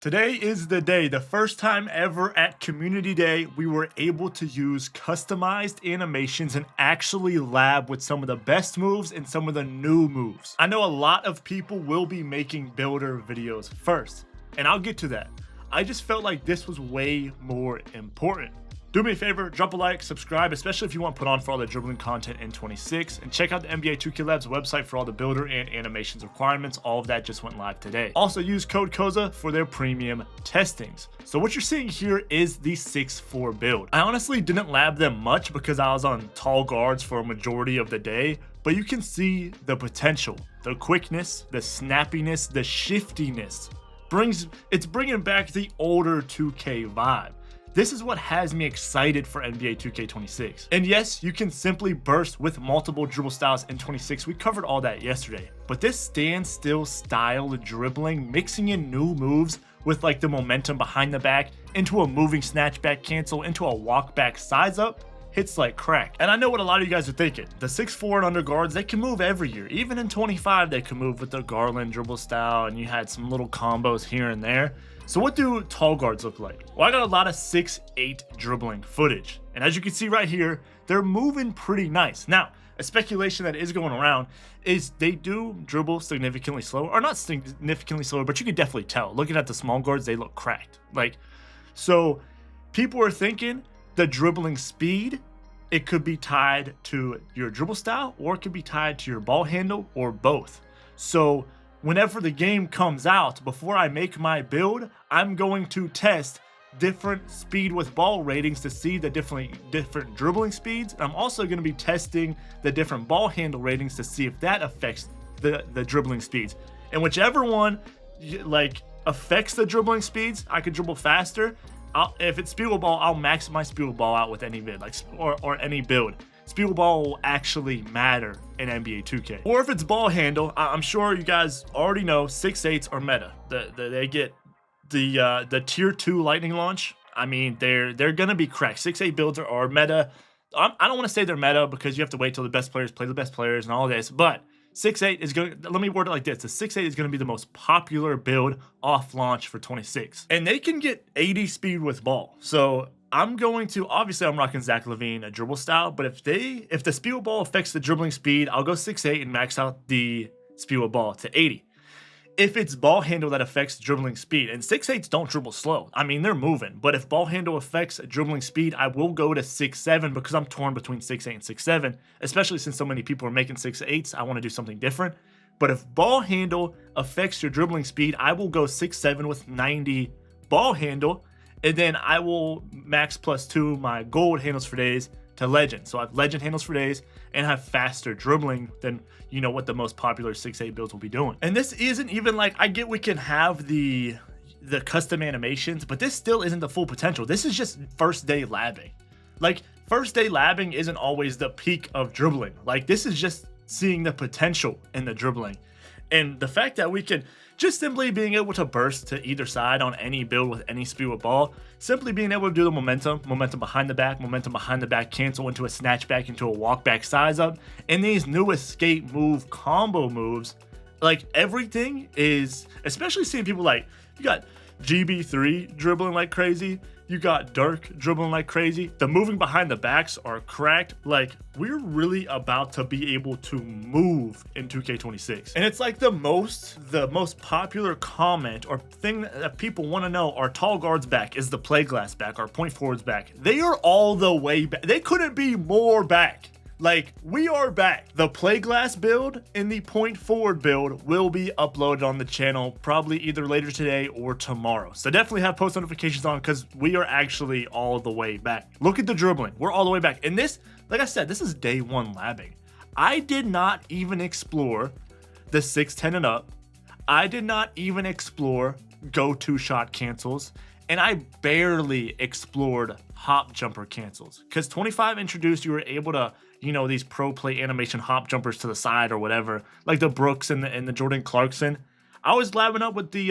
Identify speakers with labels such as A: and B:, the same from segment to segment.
A: Today is the day, the first time ever at Community Day, we were able to use customized animations and actually lab with some of the best moves and some of the new moves. I know a lot of people will be making builder videos first, and I'll get to that. I just felt like this was way more important. Do me a favor, drop a like, subscribe, especially if you want to put on for all the dribbling content in 26, and check out the NBA 2K Labs website for all the builder and animations requirements. All of that just went live today. Also use code KOZA for their premium testings. So what you're seeing here is the 6'4" build. I honestly didn't lab them much because I was on tall guards for a majority of the day, but you can see the potential, the quickness, the snappiness, the shiftiness. It's bringing back the older 2K vibe. This is what has me excited for NBA 2K26. And yes, you can simply burst with multiple dribble styles in 26. We covered all that yesterday. But this standstill style dribbling, mixing in new moves with like the momentum behind the back into a moving snatch back cancel, into a walk back size up, hits like crack. And I know what a lot of you guys are thinking. The 6'4" and under guards, they can move every year. Even in 25, they can move with the Garland dribble style, and you had some little combos here and there. So what do tall guards look like? Well, I got a lot of 6'8" dribbling footage. And as you can see right here, they're moving pretty nice. Now, a speculation that is going around is they do dribble significantly slower, or not significantly slower, but you can definitely tell. Looking at the small guards, they look cracked. So people are thinking the dribbling speed, it could be tied to your dribble style, or it could be tied to your ball handle, or both. So whenever the game comes out, before I make my build, I'm going to test different speed with ball ratings to see the different dribbling speeds. I'm also going to be testing the different ball handle ratings to see if that affects the dribbling speeds. And whichever one affects the dribbling speeds, I could dribble faster. If it's speed with ball, I'll max my speed with ball out with any vid, or any build. Speed with ball will actually matter in NBA 2K. Or if it's ball handle, I'm sure you guys already know 6'8s are meta. They get the tier 2 lightning launch. I mean, they're gonna be cracked. 6'8 builds are meta. I don't want to say they're meta because you have to wait till the best players play the best players and all this, but 6'8 is going to, let me word it like this. The 6'8 is going to be the most popular build off launch for 26. And they can get 80 speed with ball. So I'm going to, obviously I'm rocking Zach LaVine, a dribble style, but if the speed with ball affects the dribbling speed, I'll go 6'8 and max out the speed with ball to 80. If it's ball handle that affects dribbling speed, and 6'8s don't dribble slow. I mean, they're moving, but if ball handle affects dribbling speed, I will go to 6'7 because I'm torn between 6'8 and 6'7, especially since so many people are making 6'8s. I want to do something different. But if ball handle affects your dribbling speed, I will go 6'7 with 90 ball handle, and then I will max +2 my gold handles for days to legend. So I have legend handles for days and have faster dribbling than, you know, what the most popular 6'8 builds will be doing. And this isn't even like, I get we can have the custom animations, but this still isn't the full potential. This is just first day labbing. Like, first day labbing isn't always the peak of dribbling. Like, this is just seeing the potential in the dribbling. And the fact that we can just simply being able to burst to either side on any build with any speed with ball, simply being able to do the momentum behind the back, cancel into a snatch back, into a walk back size up, and these new escape move combo moves, like everything is, especially seeing people like, you got GB3 dribbling like crazy, you got Dirk dribbling like crazy, the moving behind the backs are cracked. Like, we're really about to be able to move in 2K26. And it's like the most popular comment or thing that people want to know, are tall guards back? Is the play glass back? Are point forwards back? They are all the way back. They couldn't be more back. Like, we are back. The play glass build and the point forward build will be uploaded on the channel probably either later today or tomorrow. So definitely have post notifications on because we are actually all the way back. Look at the dribbling. We're all the way back. And this, like I said, this is day one labbing. I did not even explore the 6'10 and up. I did not even explore go-to shot cancels. And I barely explored hop jumper cancels because 25 introduced, you were able to, you know, these pro play animation hop jumpers to the side or whatever, like the Brooks and the Jordan Clarkson. I was labbing up with the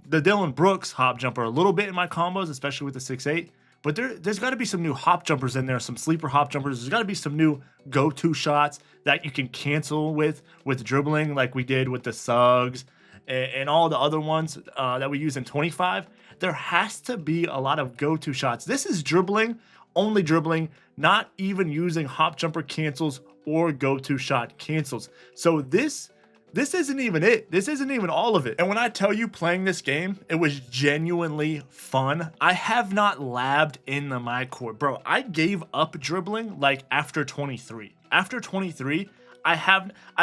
A: Dylan Brooks hop jumper a little bit in my combos, especially with the 6'8. But there's got to be some new hop jumpers in there, some sleeper hop jumpers. There's got to be some new go-to shots that you can cancel with dribbling, like we did with the Suggs and all the other ones that we use in 25, there has to be a lot of go-to shots. This is dribbling, only dribbling, not even using hop jumper cancels or go-to shot cancels. So this isn't even it. This isn't even all of it. And when I tell you playing this game, it was genuinely fun. I have not labbed in the my court. Bro, I gave up dribbling like after 23. After 23, I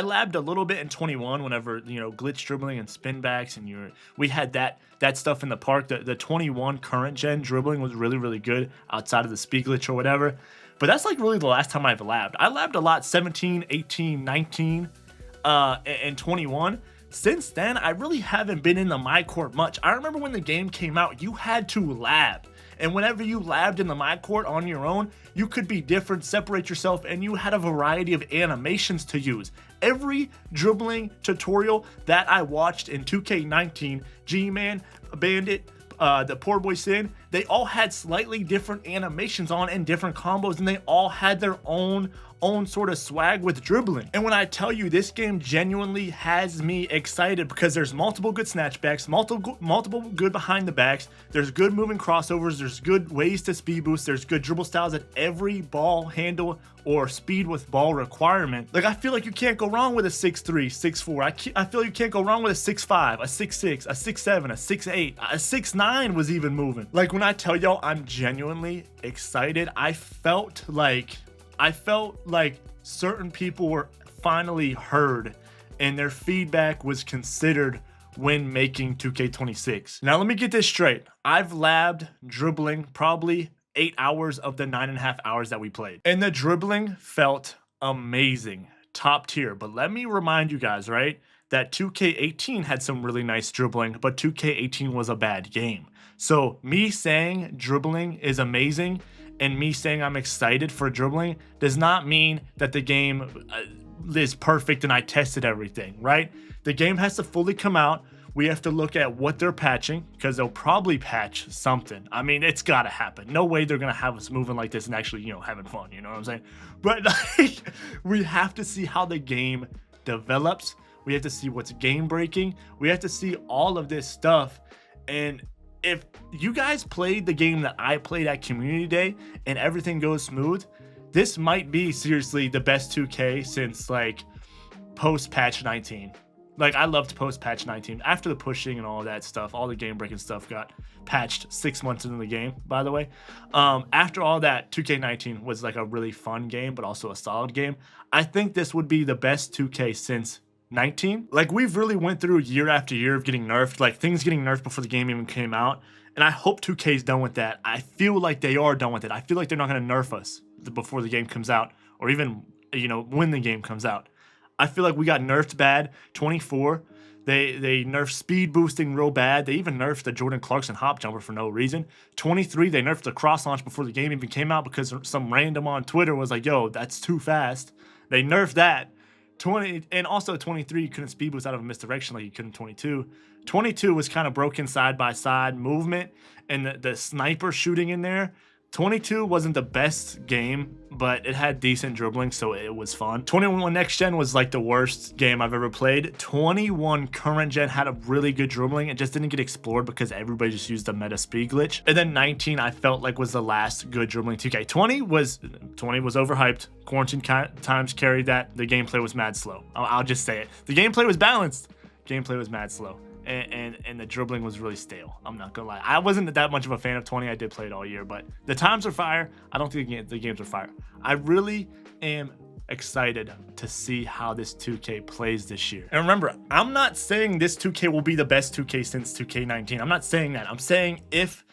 A: labbed a little bit in 21 whenever, you know, glitch dribbling and spin backs, and we had that stuff in the park. The 21 current gen dribbling was really, really good outside of the speed glitch or whatever. But that's like really the last time I've labbed. I labbed a lot 17, 18, 19, and 21. Since then, I really haven't been in the my court much. I remember when the game came out, you had to lab. And whenever you labbed in the my court on your own, you could be different, separate yourself, and you had a variety of animations to use. Every dribbling tutorial that I watched in 2K19, G-Man, Bandit, the Poor Boy Sin, they all had slightly different animations on and different combos, and they all had their own sort of swag with dribbling. And when I tell you, this game genuinely has me excited because there's multiple good snatchbacks, multiple good behind the backs, there's good moving crossovers, there's good ways to speed boost, there's good dribble styles at every ball handle or speed with ball requirement. Like, I feel like you can't go wrong with a 6'3", 6'4". I feel you can't go wrong with a 6'5", a 6'6", a 6'7", a 6'8", a 6'9" was even moving. Like, when I tell y'all I'm genuinely excited, I felt like certain people were finally heard and their feedback was considered when making 2K26. Now, let me get this straight. I've labbed dribbling probably 8 hours of the 9.5 hours that we played, and the dribbling felt amazing, top tier. But let me remind you guys, right, that 2K18 had some really nice dribbling, but 2K18 was a bad game. So me saying dribbling is amazing and me saying I'm excited for dribbling does not mean that the game is perfect and I tested everything, right? The game has to fully come out. We have to look at what they're patching, because they'll probably patch something. I mean, it's got to happen. No way they're going to have us moving like this and actually, you know, having fun, you know what I'm saying? But like, we have to see how the game develops. We have to see what's game breaking. We have to see all of this stuff. And if you guys played the game that I played at Community Day and everything goes smooth, this might be seriously the best 2K since like post patch 19. Like, I loved post patch 19. After the pushing and all that stuff, all the game breaking stuff got patched 6 months into the game, by the way. After all that, 2K19 was like a really fun game, but also a solid game. I think this would be the best 2K since 19. Like, we've really went through year after year of getting nerfed, like things getting nerfed before the game even came out. And I hope 2K's done with that. I feel like they are done with it. I feel like they're not going to nerf us before the game comes out, or even, you know, when the game comes out. I feel like we got nerfed bad. 24, they nerfed speed boosting real bad. They even nerfed the Jordan Clarkson hop jumper for no reason. 23, they nerfed the cross launch before the game even came out because some random on Twitter was like, yo, that's too fast. They nerfed that. 20, and also 23, you couldn't speed boost out of a misdirection like you could in 22. 22 was kind of broken side by side movement and the sniper shooting in there. 22 wasn't the best game, but it had decent dribbling, so it was fun. 21 next gen was like the worst game I've ever played. 21 current gen had a really good dribbling. It just didn't get explored because everybody just used the meta speed glitch. And then 19 I felt like was the last good dribbling 2K. 20 was overhyped. Quarantine times carried that. The gameplay was mad slow. I'll just say it. The gameplay was balanced. Gameplay was mad slow. And the dribbling was really stale. I'm not gonna lie. I wasn't that much of a fan of 20. I did play it all year, but the times are fire. I don't think the games are fire. I really am excited to see how this 2K plays this year. And remember, I'm not saying this 2K will be the best 2K since 2K19. I'm not saying that. I'm saying if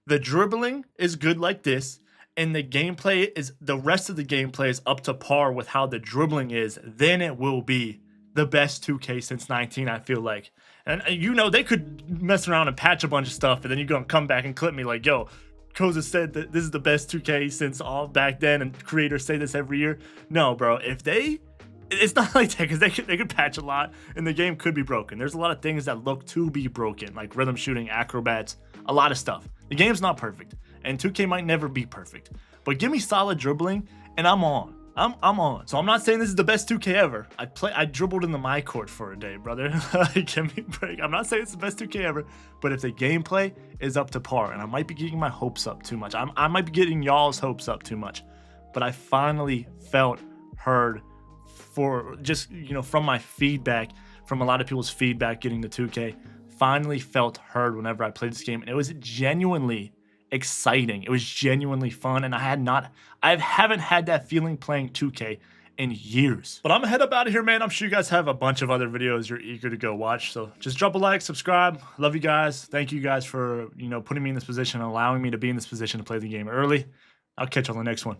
A: the dribbling is good like this, and the rest of the gameplay is up to par with how the dribbling is, then it will be the best 2K since 19, I feel like. And you know, they could mess around and patch a bunch of stuff, and then you're gonna come back and clip me like, yo, Koza said that this is the best 2K since all back then, and creators say this every year. No, bro, it's not like that, because they could patch a lot, and the game could be broken. There's a lot of things that look to be broken, like rhythm shooting, acrobats, a lot of stuff. The game's not perfect, and 2K might never be perfect. But give me solid dribbling, and I'm on. I'm on. So I'm not saying this is the best 2K ever. I dribbled in the my court for a day, brother. Give me a break. I'm not saying it's the best 2K ever, but if the gameplay is up to par, and I might be getting my hopes up too much. I might be getting y'all's hopes up too much, but I finally felt heard for just, you know, from my feedback, from a lot of people's feedback getting the 2K, finally felt heard whenever I played this game. And it was genuinely exciting. It was genuinely fun, and I haven't had that feeling playing 2K in years. But I'm gonna head up out of here, man. I'm sure you guys have a bunch of other videos you're eager to go watch, so just drop a like, subscribe. Love you guys. Thank you guys for, you know, putting me in this position, allowing me to be in this position to play the game early. I'll catch you on the next one.